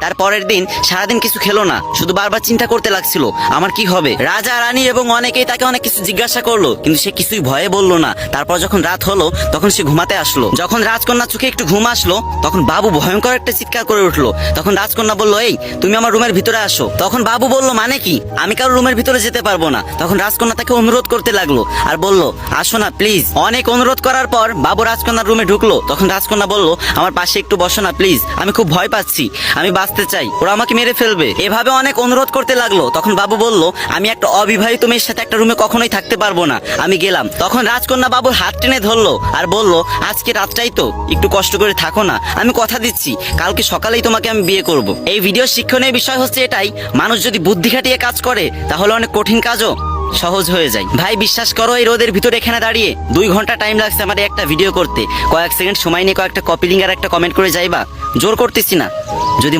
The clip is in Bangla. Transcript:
তার পরের দিন সারাদিন কিছু খেলো না, শুধু বারবার চিন্তা করতে লাগছিল আমার কি হবে। রাজা রানী এবং অনেকেই তাকে অনেক কিছু জিজ্ঞাসা করলো, কিন্তু সে কিছুই ভয়ে বললো না। তারপর যখন রাত হলো তখন সে ঘুমাতে আসলো। যখন রাজকন্যা চোখে একটু ঘুম আসলো তখন বাবু ভয়ঙ্কর একটা চিৎকার করে উঠলো। তখন রাজকন্যা বললো, এই তুমি আমার রুমের ভিতরে আসো। তখন বাবু বলল, মানে কি? আমি কারো রুমের ভিতরে যেতে পারবো না। তখন রাজকন্যা তাকে অনুরোধ করতে লাগলো আর বলল, আসো না প্লিজ। অনেক অনুরোধ করার পর বাবু রাজকন্যার রুমে ঢুকলো। তখন রাজকন্যা বলল, আমার পাশে একটু বসো না প্লিজ, আমি খুব ভয় পাচ্ছি, আমি বাঁচতে চাই, ওরা আমাকে মেরে ফেলবে। এভাবে অনেক অনুরোধ করতে লাগলো। তখন বাবু বলল, আমি একটা অবিবাহিত মেয়ের সাথে একটা রুমে কখনোই থাকতে পারবো না, আমি গেলাম। তখন রাজকন্যা বাবুর হাত টেনে ধরলো আর বলল, আজকে রাতটাই তো, একটু কষ্ট করে থাকো না, আমি কথা দিচ্ছি কালকে সকালেই তোমাকে আমি বিয়ে করব। এই ভিডিও শিক্ষণীয় বিষয় হচ্ছে এটাই, মানুষ যদি বুদ্ধি খাটিয়ে কাজ করে তাহলে অনেক কঠিন কাজও সহজ হয়ে যায়। ভাই বিশ্বাস করো, এই রোদের ভিতরে এখানে দাঁড়িয়ে 2 ঘন্টা টাইম লাগছে আমার একটা ভিডিও করতে। কয়েক সেকেন্ড সময় নিয়ে কয়েকটা কপি লিঙ্ক আর একটা কমেন্ট করে যাইবা, জোর করতেছি না। যদি